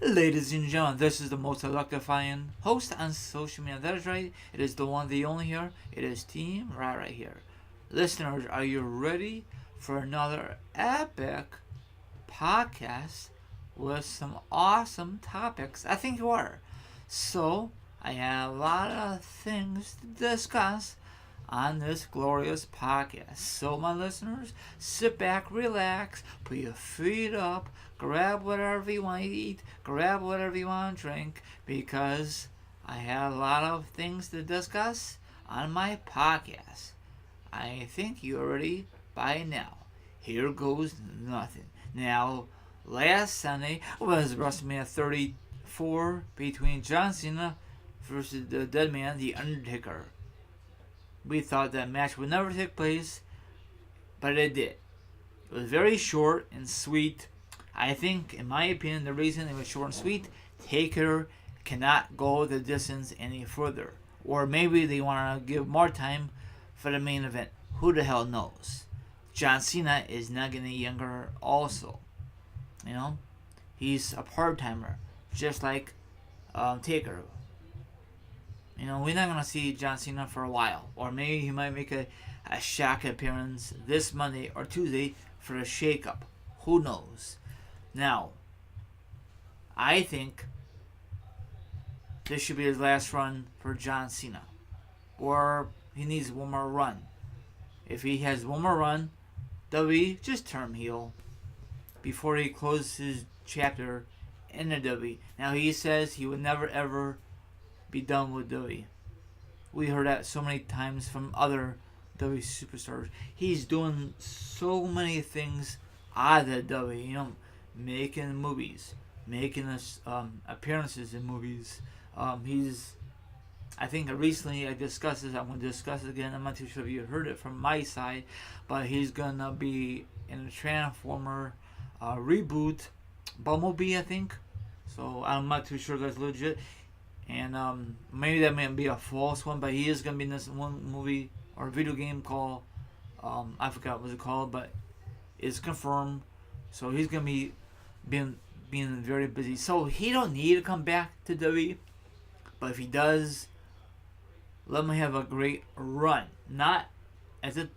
Ladies and gentlemen, this is the most electrifying host on social media. That is right. It is the one, the only here. It is Team right here. Listeners, are you ready for another epic podcast with some awesome topics? I think you are. So, I have a lot of things to discuss on this glorious podcast. So, my listeners, sit back, relax, put your feet up, grab whatever you want to eat, grab whatever you want to drink, because I have a lot of things to discuss on my podcast. I think you're ready by now. Here goes nothing. Now, last Sunday was WrestleMania 34 between John Cena versus the dead man, The Undertaker. We thought that match would never take place, but it did. It was very short and sweet. I think, in my opinion, the reason it was short and sweet, Taker cannot go the distance any further. Or maybe they want to give more time for the main event. Who the hell knows? John Cena is not getting younger also. You know? He's a part-timer. Just like Taker. You know, we're not going to see John Cena for a while. Or maybe he might make a shock appearance this Monday or Tuesday for a shake-up. Who knows? Now, I think this should be his last run for John Cena. Or he needs one more run. If he has one more run, WWE, just turn him heel before he closes his chapter in the WWE. Now, he says he would never ever be done with WWE. We heard that so many times from other WWE superstars. He's doing so many things out of the WWE, you know, making movies, making appearances in movies. I think recently I discussed this. I'm going to discuss it again. I'm not too sure if you heard it from my side, but he's going to be in a Transformer reboot, Bumblebee, I think. So I'm not too sure that's legit. And maybe that may be a false one, but he is going to be in this one movie or video game called, I forgot what it's called, but it's confirmed. So he's going to be being very busy. So he don't need to come back to WWE, but if he does, let him have a great run. Not as a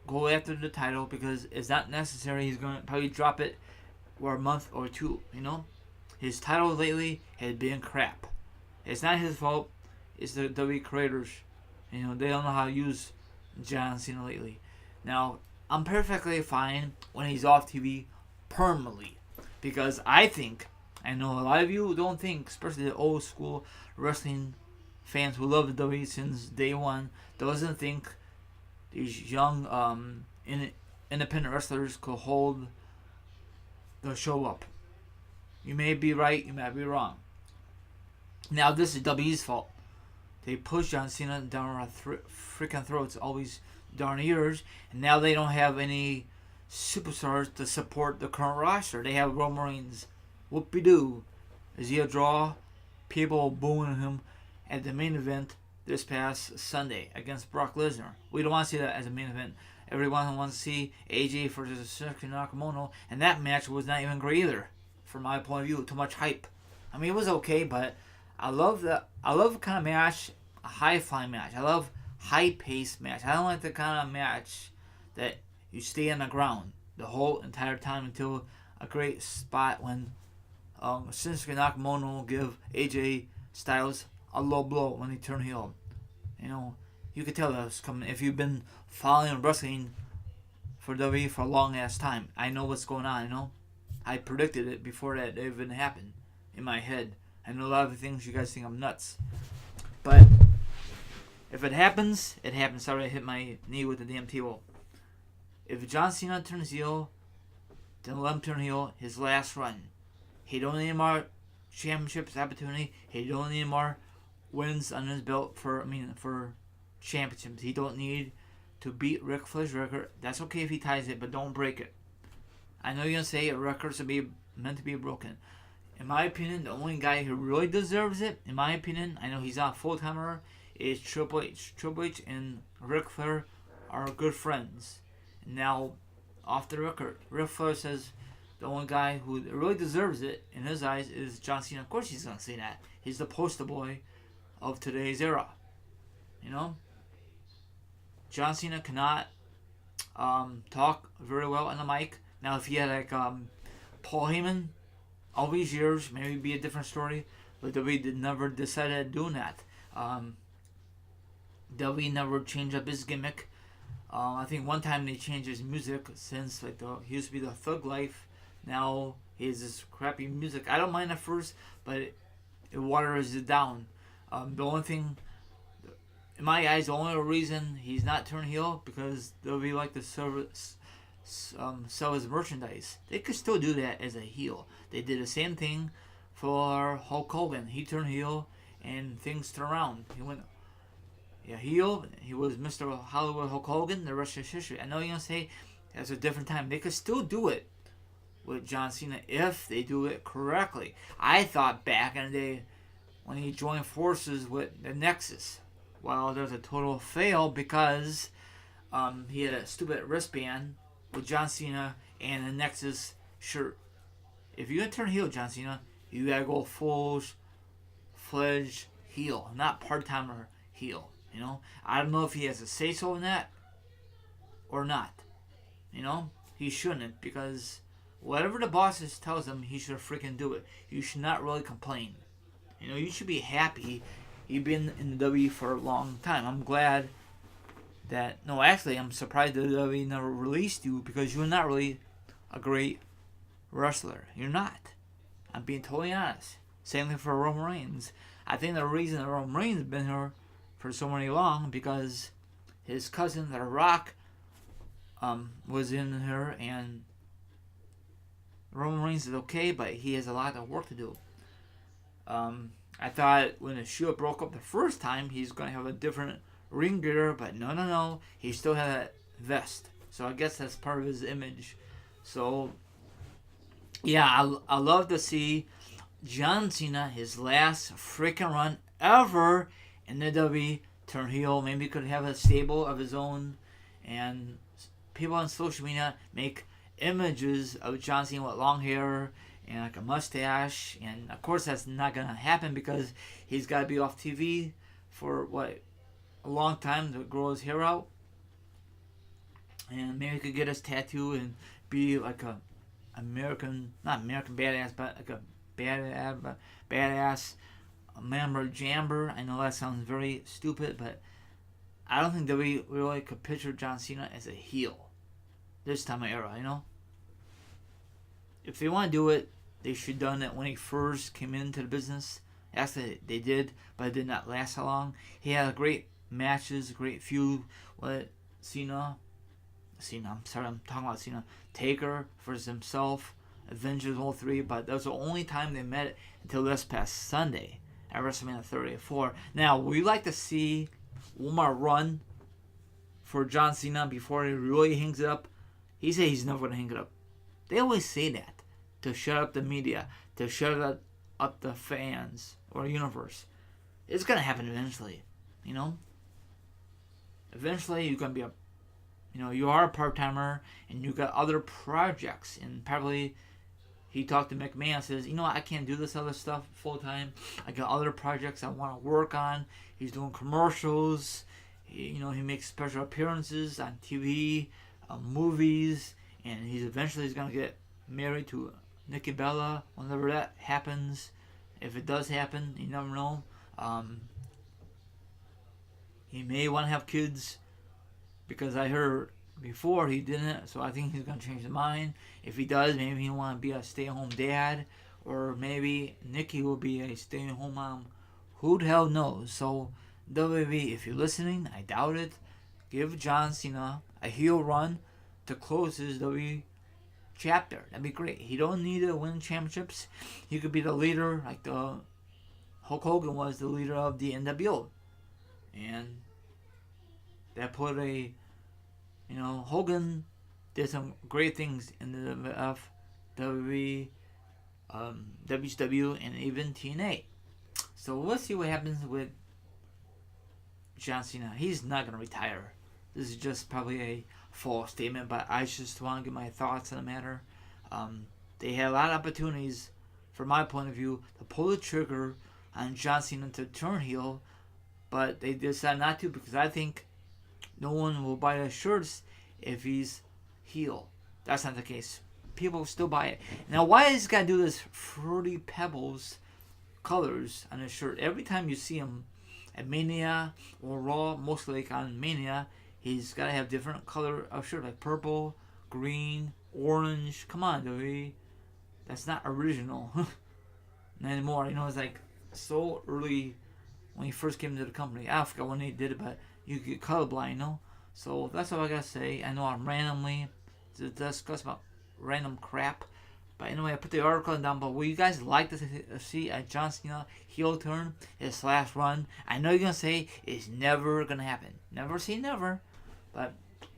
go after the title, because it's not necessary. He's going to probably drop it for a month or two, you know. His title lately has been crap. It's not his fault. It's the WWE creators. You know, they don't know how to use John Cena lately. Now, I'm perfectly fine when he's off TV permanently. Because I know a lot of you don't think, especially the old school wrestling fans who love the WWE since day one, doesn't think these young independent wrestlers could hold the show up. You may be right, you may be wrong. Now, this is WWE's fault. They push John Cena down our freaking throats all these darn years, and now they don't have any superstars to support the current roster. They have Roman Reigns. Whoopie-doo. Is he a draw? People booing him at the main event this past Sunday against Brock Lesnar. We don't want to see that as a main event. Everyone wants to see AJ versus Shinsuke Nakamura, and that match was not even great either, from my point of view. Too much hype. I mean, it was okay, but I love the kind of match, a high-flying match. I love high-paced match. I don't like the kind of match that you stay on the ground the whole entire time until a great spot when Shinsuke Nakamura will give AJ Styles a low blow when he turn heel. You know, you could tell that was coming if you've been following wrestling for WWE for a long ass time. I know what's going on. You know, I predicted it before that even happened in my head. I know a lot of things you guys think I'm nuts, but if it happens, it happens. Sorry, I hit my knee with the damn table. If John Cena turns heel, then let him turn heel his last run. He don't need more championships opportunity. He don't need more wins on his belt for championships. He don't need to beat Ric Flair's record. That's okay if he ties it, but don't break it. I know you're gonna say a record's meant to be broken. In my opinion, the only guy who really deserves it, in my opinion, I know he's not a full-timer, is Triple H. Triple H and Ric Flair are good friends. Now, off the record, Ric Flair says The only guy who really deserves it in his eyes is John Cena. Of course, he's gonna say that. He's the poster boy of today's era. You know, John Cena cannot talk very well on the mic. Now, if he had like Paul Heyman all these years, maybe it'd be a different story. But WWE never decided doing that. WWE never changed up his gimmick. I think one time they changed his music since like he used to be the Thug Life. Now he has this crappy music. I don't mind at first, but it waters it down. The only thing, in my eyes, the only reason he's not turned heel because WWE like to sell his merchandise. They could still do that as a heel. They did the same thing for Hulk Hogan. He turned heel and things turned around. He went heel. He was Mr. Hollywood Hulk Hogan. The rest is history. I know you're going to say that's a different time. They could still do it with John Cena if they do it correctly. I thought back in the day when he joined forces with the Nexus. Well, there's a total fail because he had a stupid wristband with John Cena and a Nexus shirt. If you're going to turn heel, John Cena, you got to go full-fledged heel, not part-timer heel. You know, I don't know if he has a say-so in that or not. You know, he shouldn't because whatever the bosses tells him, he should freaking do it. You should not really complain. You know, you should be happy. You've been in the W for a long time. I'm glad that... No, actually, I'm surprised that the W never released you because you're not really a great wrestler. You're not. I'm being totally honest. Same thing for Roman Reigns. I think the reason that Roman Reigns has been here for so many long because his cousin, The Rock, was in here, and Roman Reigns is okay, but he has a lot of work to do. I thought when the Shield broke up the first time, he's going to have a different ring gear, but no. He still had a vest. So I guess that's part of his image. So, yeah, I love to see John Cena, his last freaking run ever in the WWE, turn heel. Maybe he could have a stable of his own. And people on social media make images of John Cena with long hair and like a mustache, and of course that's not gonna happen because he's got to be off TV for a long time to grow his hair out, and maybe he could get his tattoo and be like a not American badass, but like a badass member jamber. I know that sounds very stupid, but I don't think that we really could picture John Cena as a heel this time of era. You know, if they want to do it, they should have done it when he first came into the business. Actually, they did, but it did not last so long. He had great matches, great feud with Cena. I'm talking about Cena. Taker versus himself. Avengers all three, but that was the only time they met until this past Sunday at WrestleMania 34. Now, we like to see one more run for John Cena before he really hangs it up. He said he's never going to hang it up. They always say that to shut up the media, to shut up the fans or universe. It's going to happen eventually, you know? Eventually, you're going to be you are a part-timer and you got other projects, and probably he talked to McMahon, says, I can't do this other stuff full-time. I got other projects I want to work on. He's doing commercials. He makes special appearances on TV, movies, and he's eventually going to get married to Nikki Bella whenever that happens. If it does happen, you never know. He may want to have kids because I heard before he didn't, so I think he's going to change his mind. If he does, maybe he'll want to be a stay-at-home dad, or maybe Nikki will be a stay-at-home mom. Who the hell knows? So, WWE, if you're listening, I doubt it, give John Cena a heel run to close his WWE chapter. That'd be great. He don't need to win championships. He could be the leader, like the Hulk Hogan was the leader of the NWO. And that put Hogan did some great things in the WWF, WWE, WCW, and even TNA. So let's see what happens with John Cena. He's not going to retire. This is just probably a false statement, but I just want to give my thoughts on the matter. They had a lot of opportunities, from my point of view, to pull the trigger on John Cena to turn heel, but they decided not to because I think no one will buy the shirts if he's heel. That's not the case. People still buy it. Now, why does this guy do this Fruity Pebbles colors on his shirt? Every time you see him at Mania or Raw, mostly like on Mania, he's got to have different color of shirt, like purple, green, orange. Come on, WWE. That's not original anymore. You know, it's like so early when he first came to the company. I forgot when they did it, but you get colorblind, you know? So that's all I gotta say. I know I'm randomly to discuss about random crap. But anyway, I put the article down below. Would you guys like to see a John Cena heel turn, his last run? I know you're going to say it's never going to happen. Never say never. But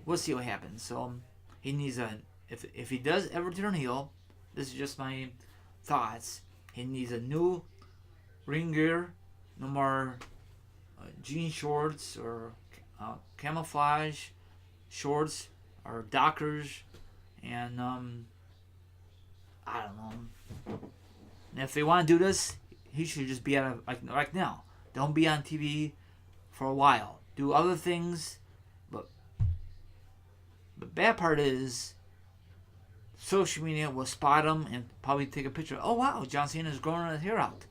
we'll see what happens. So he needs a... If he does ever turn heel, this is just my thoughts. He needs a new ring gear. No more jean shorts or camouflage shorts or Dockers. And... I don't know. And if they want to do this, he should just be out of like now. Don't be on TV for a while. Do other things, but the bad part is social media will spot him and probably take a picture. Oh wow, John Cena's growing his hair out.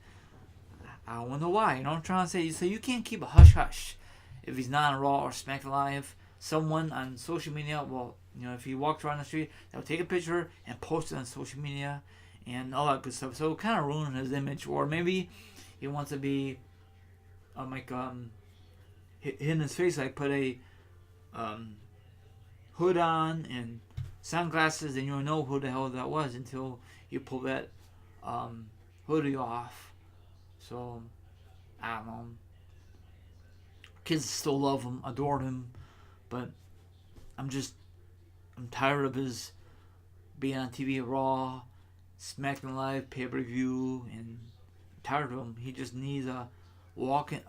I wonder why. You know what I'm trying to say? So you can't keep a hush hush if he's not on Raw or SmackDown Live. Someone on social media will, you know, if he walks around the street, they'll take a picture and post it on social media and all that good stuff. So it kind of ruins his image. Or maybe he wants to be in his face, like put a hood on and sunglasses, and you'll know who the hell that was until you pull that hoodie off. So I don't know. Kids still love him, adore him, but I'm tired of his being on TV, Raw, SmackDown Live, pay-per-view, and I'm tired of him. He just needs a walk into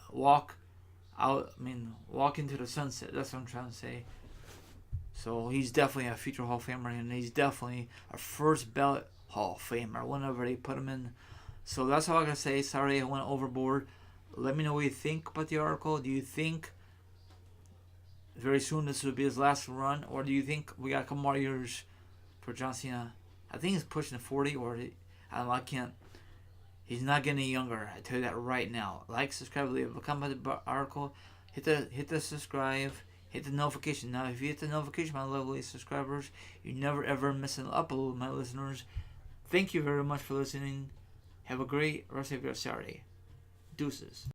the sunset. That's what I'm trying to say. So he's definitely a future Hall of Famer, and he's definitely a first ballot Hall of Famer whenever they put him in. So that's all I gotta say. Sorry I went overboard. Let me know what you think about the article. Do you think very soon this will be his last run, or do you think we got a couple more years for John Cena? I think he's pushing 40, or I don't know, I can't. He's not getting younger. I tell you that right now. Like, subscribe, leave a comment about the article. Hit the subscribe. Hit the notification. Now, if you hit the notification, my lovely subscribers, you never ever miss an upload, my listeners. Thank you very much for listening. Have a great rest of your Saturday. Deuces.